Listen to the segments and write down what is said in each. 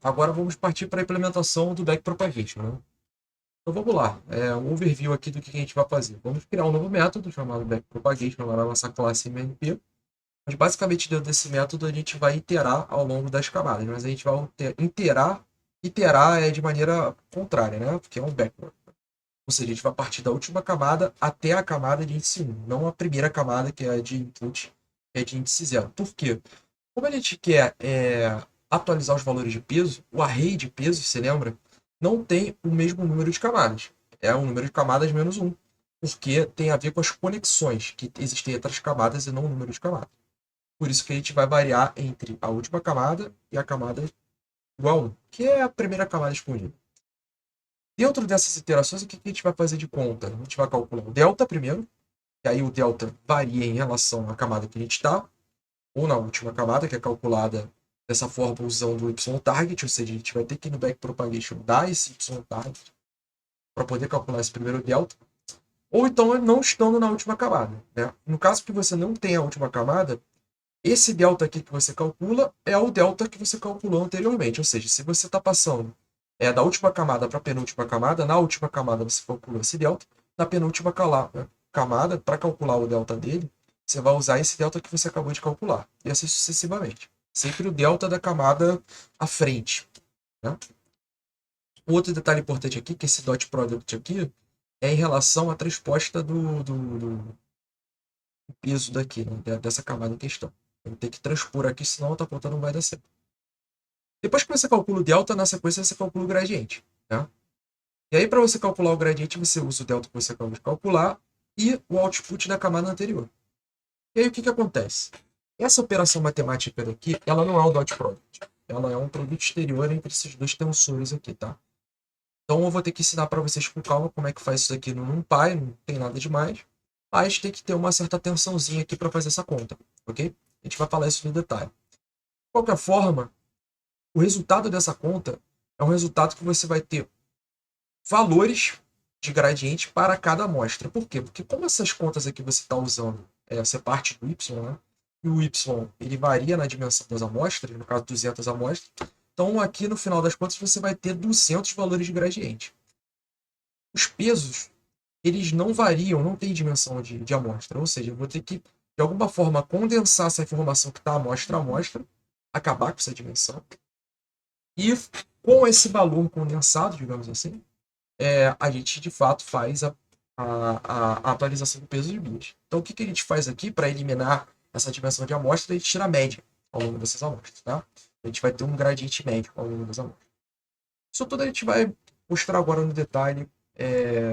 agora vamos partir para a implementação do backpropagation, né? Então vamos lá, um overview aqui do que a gente vai fazer. Vamos criar um novo método chamado backpropagation lá na nossa classe MNP. Mas basicamente dentro desse método a gente vai iterar ao longo das camadas, mas a gente vai iterar é de maneira contrária, né? Porque é um backward. Ou seja, a gente vai partir da última camada até a camada de índice 1, não a primeira camada que é a de input, que é de índice 0. Por quê? Como a gente quer atualizar os valores de peso, o array de peso, se lembra, não tem o mesmo número de camadas. É um número de camadas menos 1, porque tem a ver com as conexões que existem entre as camadas e não o número de camadas. Por isso que a gente vai variar entre a última camada e a camada igual a 1, que é a primeira camada escondida. Dentro dessas iterações, o que a gente vai fazer de conta? A gente vai calcular o delta primeiro, e aí o delta varia em relação à camada que a gente está, ou na última camada, que é calculada dessa forma usando o y-target, ou seja, a gente vai ter que ir no backpropagation dar esse y-target para poder calcular esse primeiro delta, ou então não estando na última camada. Né? No caso que você não tenha a última camada, esse delta aqui que você calcula é o delta que você calculou anteriormente. Ou seja, se você está passando da última camada para a penúltima camada, na última camada você calculou esse delta, na penúltima camada, para calcular o delta dele, você vai usar esse delta que você acabou de calcular. E assim sucessivamente. Sempre o delta da camada à frente. Né? Um outro detalhe importante aqui, que esse dot product aqui é em relação à transposta do peso daqui, né? Dessa camada em questão. Tem que transpor aqui, senão a outra conta não vai dar certo. Depois que você calcula o delta, na sequência você calcula o gradiente. Né? E aí, para você calcular o gradiente, você usa o delta que você acabou de calcular e o output da camada anterior. E aí, o que acontece? Essa operação matemática daqui, ela não é um dot product. Ela é um produto exterior entre esses dois tensores aqui, tá? Então, eu vou ter que ensinar para vocês com calma como é que faz isso aqui no NumPy, não tem nada demais. Mas tem que ter uma certa atençãozinha aqui para fazer essa conta, ok? A gente vai falar isso no detalhe. De qualquer forma, o resultado dessa conta é um resultado que você vai ter valores de gradiente para cada amostra. Por quê? Porque como essas contas aqui você está usando, essa parte do y, né? E o y ele varia na dimensão das amostras, no caso 200 amostras. Então aqui no final das contas você vai ter 200 valores de gradiente. Os pesos, eles não variam, não tem dimensão de amostra. Ou seja, eu vou ter que, de alguma forma, condensar essa informação que está amostra a amostra, acabar com essa dimensão. E com esse valor condensado, digamos assim, a gente de fato faz a atualização do peso de bias. Então, o que a gente faz aqui para eliminar essa dimensão de amostra? A gente tira a média ao longo dessas amostras. Tá? A gente vai ter um gradiente médio ao longo das amostras. Isso tudo a gente vai mostrar agora no detalhe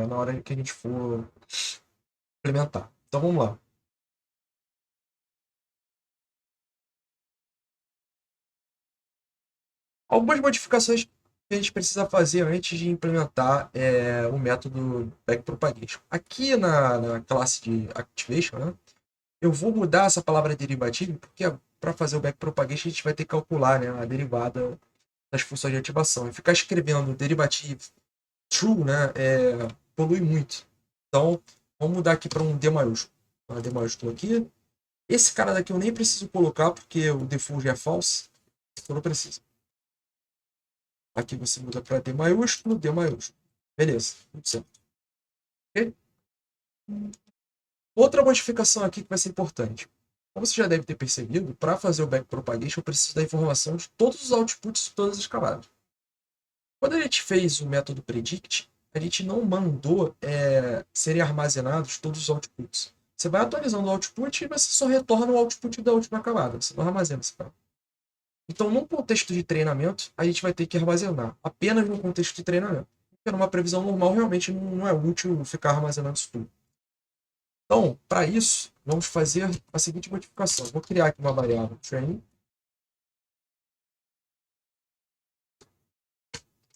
na hora que a gente for implementar. Então, vamos lá. Algumas modificações que a gente precisa fazer antes de implementar o método backpropagation. Aqui na classe de activation, né, eu vou mudar essa palavra derivativo, porque para fazer o backpropagation a gente vai ter que calcular, né, a derivada das funções de ativação. E ficar escrevendo derivativo true, né, polui muito. Então, vamos mudar aqui para um D maiúsculo. Então, D maiúsculo aqui. Esse cara daqui eu nem preciso colocar, porque o default já é false. Então não precisa. Aqui você muda para D maiúsculo, D maiúsculo. Beleza, tudo certo. Okay? Outra modificação aqui que vai ser importante. Como você já deve ter percebido, para fazer o backpropagation eu preciso da informação de todos os outputs de todas as camadas. Quando a gente fez o método predict, a gente não mandou serem armazenados todos os outputs. Você vai atualizando o output e você só retorna o output da última camada. Você não armazena esse camada. Então, num contexto de treinamento, a gente vai ter que armazenar apenas no contexto de treinamento. Porque numa previsão normal, realmente não é útil ficar armazenando isso tudo. Então, para isso, vamos fazer a seguinte modificação. Vou criar aqui uma variável train.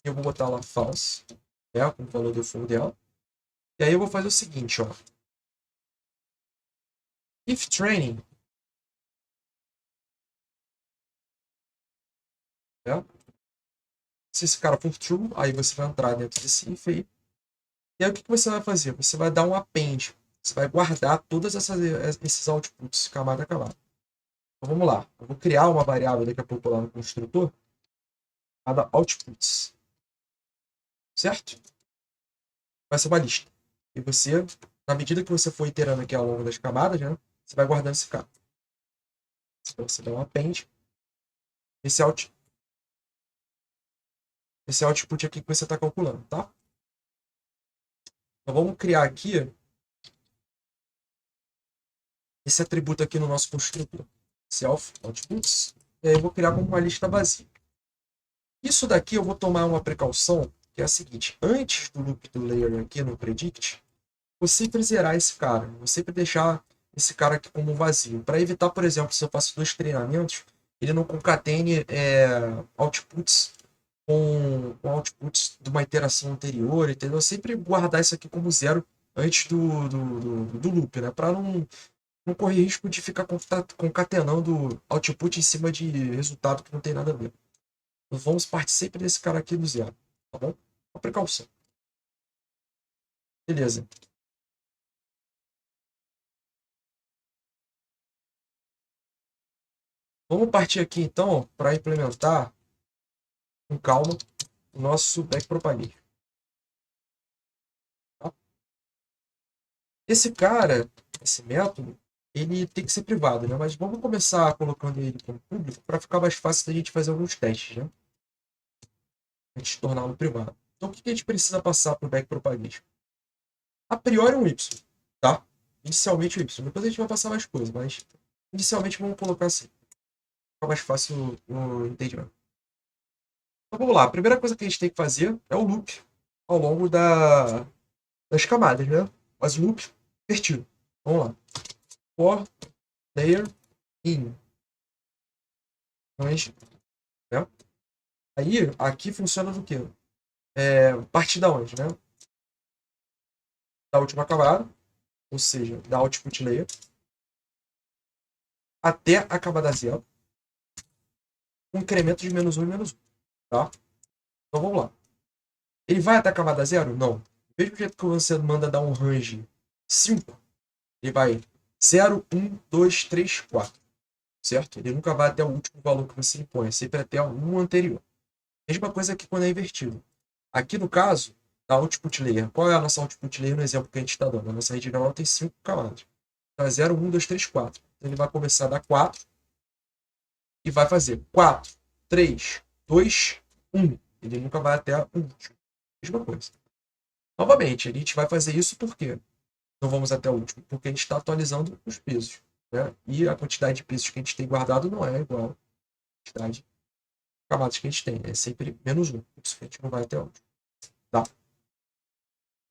Eu vou botar lá false, com o valor default dela. E aí eu vou fazer o seguinte, ó. If training, se esse cara for true, aí você vai entrar dentro desse if aí. E aí o que você vai fazer? Você vai dar um append. Você vai guardar todos esses outputs, camada a camada. Então vamos lá. Eu vou criar uma variável daqui a pouco lá no construtor. chamada outputs, certo? Vai ser uma lista. E você, na medida que você for iterando aqui ao longo das camadas, né, você vai guardando esse cara. Então você dá um append. Esse, esse output aqui que você está calculando, tá? Então vamos criar aqui esse atributo aqui no nosso construtor. Self outputs. E aí eu vou criar como uma lista vazia. Isso daqui eu vou tomar uma precaução, que é a seguinte. Antes do loop do layer aqui no predict, vou sempre zerar esse cara. Vou sempre deixar esse cara aqui como vazio. Para evitar, por exemplo, se eu faço 2 treinamentos, ele não concatene outputs com outputs de uma iteração anterior, entendeu? Eu sempre guardar isso aqui como zero antes do loop, né? Para não correr risco de ficar concatenando output em cima de resultado que não tem nada a ver. Nós vamos partir sempre desse cara aqui do zero, tá bom? Uma precaução. Beleza. Vamos partir aqui então para implementar com calma o nosso backpropagation. Tá? Esse cara, esse método, ele tem que ser privado, né? Mas vamos começar colocando ele como público para ficar mais fácil da gente fazer alguns testes, né? A gente torná-lo privado. Então o que a gente precisa passar para o backpropagation? A priori um Y, tá? Inicialmente o Y. Depois a gente vai passar mais coisas, mas inicialmente vamos colocar assim. Fica mais fácil o entendimento. Então vamos lá. A primeira coisa que a gente tem que fazer é o loop ao longo das camadas, né? Mas loop invertido. Vamos lá. For layer in. Mas, né? Aí, aqui funciona do quê? Partir da onde, né? Da última camada, ou seja, da output layer, até a camada zero, com incremento de -1 e -1, tá? Então vamos lá. Ele vai até a camada zero? Não. Do mesmo jeito que você manda dar um range 5, ele vai 0, 1, 2, 3, 4. Certo? Ele nunca vai até o último valor que você impõe, é sempre até um anterior. Mesma coisa aqui quando é invertido. Aqui no caso, da output layer. Qual é a nossa output layer no exemplo que a gente está dando? A nossa rede neural tem 5 camadas. Então é 0, 1, 2, 3, 4. Então ele vai começar a dar 4 e vai fazer 4, 3, 2, 1. Ele nunca vai até o último. Mesma coisa. Novamente, a gente vai fazer isso por quê? Não vamos até o último, porque a gente está atualizando os pesos. Né? E a quantidade de pesos que a gente tem guardado não é igual à quantidade de camadas que a gente tem. É sempre -1. Por isso que a gente não vai até o último. Tá?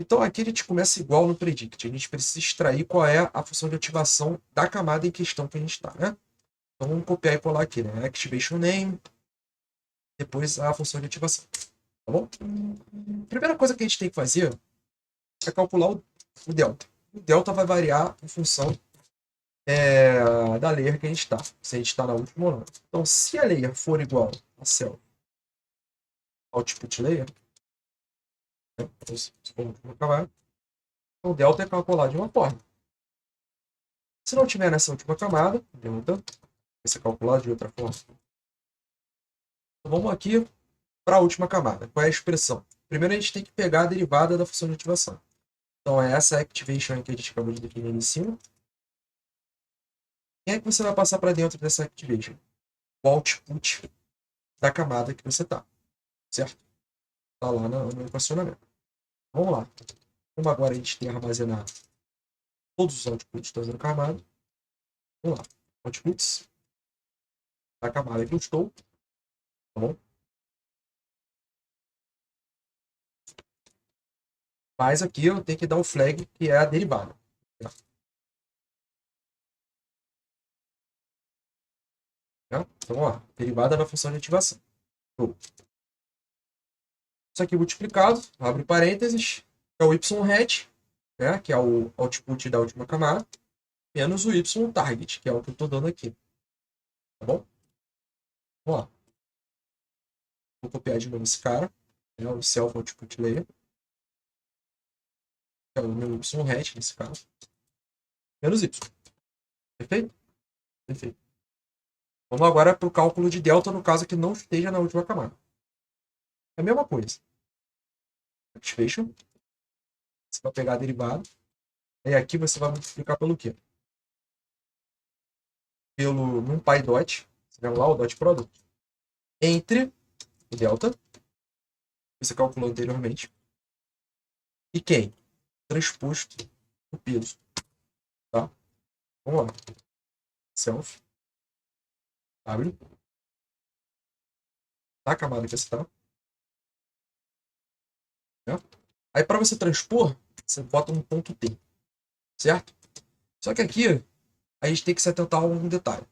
Então aqui a gente começa igual no predict. A gente precisa extrair qual é a função de ativação da camada em questão que a gente está. Né? Então vamos copiar e colar aqui. Né? Activation name, depois a função de ativação. Tá bom? A primeira coisa que a gente tem que fazer é calcular o delta. O delta vai variar em função da layer que a gente está. Se a gente está na última ou não. Então, se a layer for igual a cell output layer, né, então o delta é calculado de uma forma. Se não tiver nessa última camada, delta vai ser calculado de outra forma. Então, vamos aqui para a última camada. Qual é a expressão? Primeiro a gente tem que pegar a derivada da função de ativação. Então, é essa activation que a gente acabou de definir ali em cima. Quem é que você vai passar para dentro dessa activation? O output da camada que você está. Certo? Está lá no equacionamento. Vamos lá. Como agora a gente tem armazenado todos os outputs da camada, vamos lá. Outputs da camada que eu estou. Tá bom? Mas aqui eu tenho que dar o flag, que é a derivada. Tá? Então, ó, derivada da função de ativação. Isso aqui multiplicado, abre parênteses, é o y-hat, né, que é o output da última camada, menos o y-target, que é o que eu estou dando aqui. Tá bom? Vamos lá. Vou copiar de novo esse cara, né, o self output layer, que é o meu y-hat nesse caso, menos y. Perfeito? Perfeito. Vamos agora para o cálculo de delta, no caso que não esteja na última camada. É a mesma coisa. Desfecho. Você vai pegar a derivada. E aqui você vai multiplicar pelo quê? Pelo NumPy dot. Você vai lá o dot product. Entre o delta, que você calculou anteriormente. E quem? Transposto o peso. Tá? Vamos lá. Self. W. Tá a camada que você tá. Né? Aí para você transpor, você bota um ponto T. Certo? Só que aqui a gente tem que se atentar a um detalhe.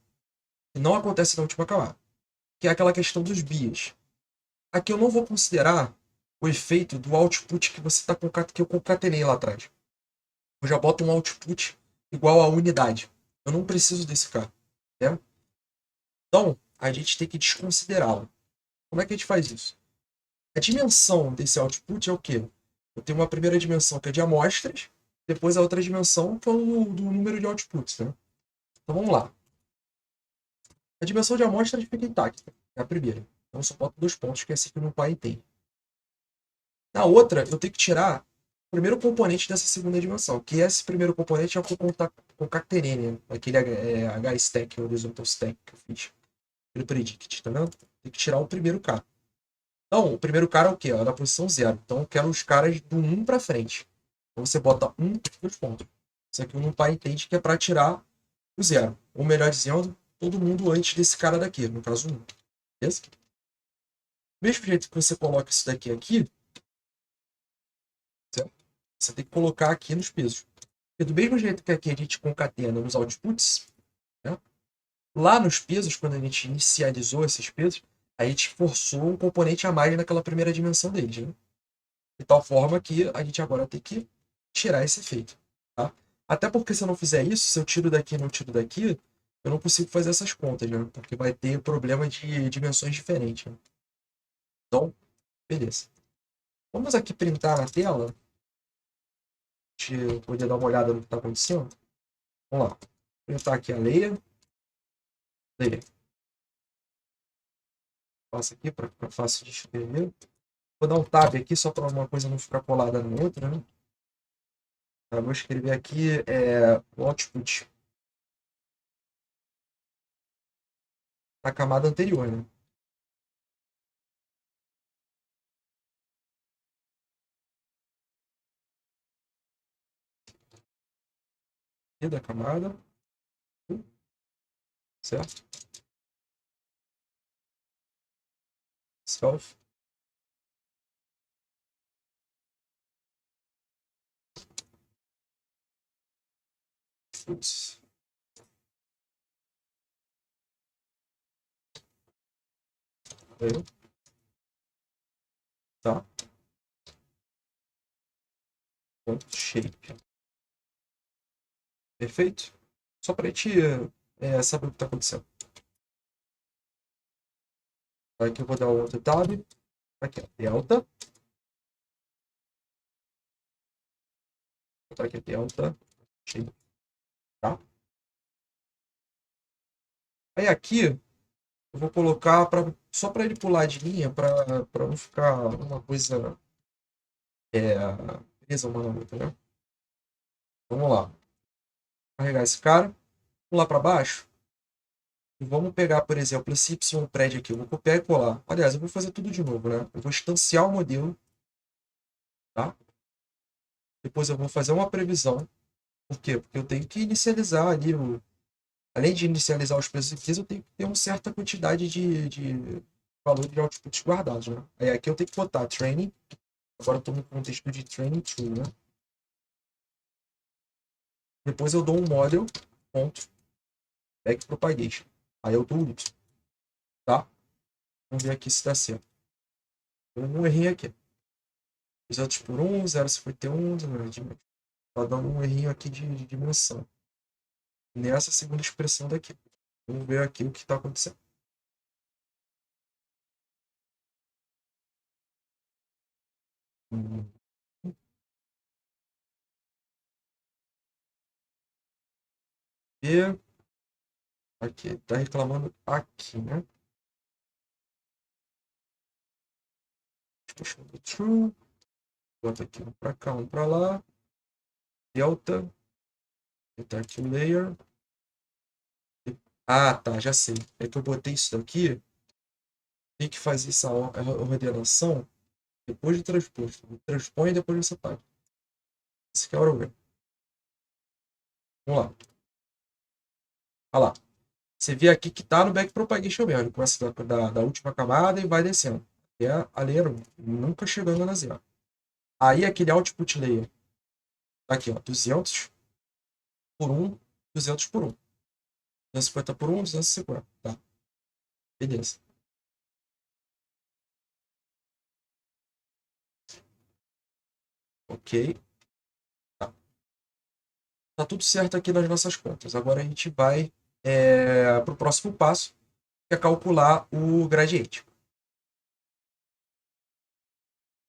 Que não acontece na última camada. Que é aquela questão dos bias. Aqui eu não vou considerar o efeito do output que você tá que eu concatenei lá atrás. Eu já boto um output igual a unidade. Eu não preciso desse cara. Né? Então, a gente tem que desconsiderá-lo. Como é que a gente faz isso? A dimensão desse output é o quê? Eu tenho uma primeira dimensão que é de amostras, depois a outra dimensão que é o do número de outputs. Né? Então vamos lá. A dimensão de amostras fica intacta. É a primeira. Então eu só boto 2 pontos, que é assim que o meu pai tem. Na outra, eu tenho que tirar o primeiro componente dessa segunda dimensão, que esse primeiro componente é o que eu concatenei, né? Aquele H-stack, horizontal stack que eu fiz. Aquele predict, tá vendo? Tem que tirar o primeiro cara. Então, o primeiro cara é o quê? É da posição 0. Então, eu quero os caras do 1 para frente. Então, você bota 2 pontos. Isso aqui o NumPy entende que é para tirar o 0. Ou melhor dizendo, todo mundo antes desse cara daqui, no caso 1. Beleza? Do mesmo jeito que você coloca isso daqui aqui, certo? Você tem que colocar aqui nos pesos. Porque do mesmo jeito que aqui a gente concatena nos outputs, né? Lá nos pesos, quando a gente inicializou esses pesos, a gente forçou um componente a mais naquela primeira dimensão deles, né? De tal forma que a gente agora tem que tirar esse efeito. Tá? Até porque se eu não fizer isso, se eu tiro daqui e não tiro daqui, eu não consigo fazer essas contas, né? Porque vai ter problema de dimensões diferentes. Né? Então, beleza. Vamos aqui printar na tela, para poder dar uma olhada no que está acontecendo. Vamos lá. Vou printar aqui a layer. Layer. Passa aqui para ficar fácil de escrever. Vou dar um tab aqui só para uma coisa não ficar colada na outra, né? Eu vou escrever aqui o output da camada anterior, né? E da camada, certo? Self. Putz. Aí, tá? Ponto shape. Perfeito? Só para a gente saber o que está acontecendo. Aqui eu vou dar outro tab. Aqui, ó, delta. Vou botar aqui delta. Shape, tá? Aí aqui eu vou colocar só para ele pular de linha, para não ficar uma coisa é, presa uma na outra, né? Vamos lá. Carregar esse cara. Vamos lá para baixo. E vamos pegar, por exemplo, esse Y prédio aqui. Eu vou copiar e colar. Aliás, eu vou fazer tudo de novo, né? Eu vou instanciar o modelo, tá? Depois eu vou fazer uma previsão. Por quê? Porque eu tenho que inicializar ali além de inicializar os preços aqui, eu tenho que ter uma certa quantidade de valor de outputs guardados, né? Aí aqui eu tenho que botar training. Agora eu estou no contexto de training true, né? Depois eu dou um model ponto backpropagation. Aí eu dou o Y, tá? Vamos ver aqui se dá certo. Um errinho aqui. 200 por 1, 0,51. Tá dando um errinho aqui de dimensão. Nessa segunda expressão daqui. Vamos ver aqui o que está acontecendo. Hum, E aqui, tá reclamando aqui, né? Deixa do true. Bota aqui um para cá, um para lá. Delta. Start layer. Ah, tá, já sei. É que eu botei isso daqui. Tem que fazer essa ordenação depois de transposto. Transpõe e depois você paga. Esse aqui é o problema. Vamos lá. Olha lá. Você vê aqui que está no backpropagation mesmo. Ele começa da última camada e vai descendo. Até a layer 1. Nunca chegando na 0. Aí aquele output layer. Tá aqui, ó. 200 por 1, 200 por 1. 250 por 1, 250. Tá. Beleza. Ok. Tá. Tá tudo certo aqui nas nossas contas. Agora a gente vai para o próximo passo, que é calcular o gradiente.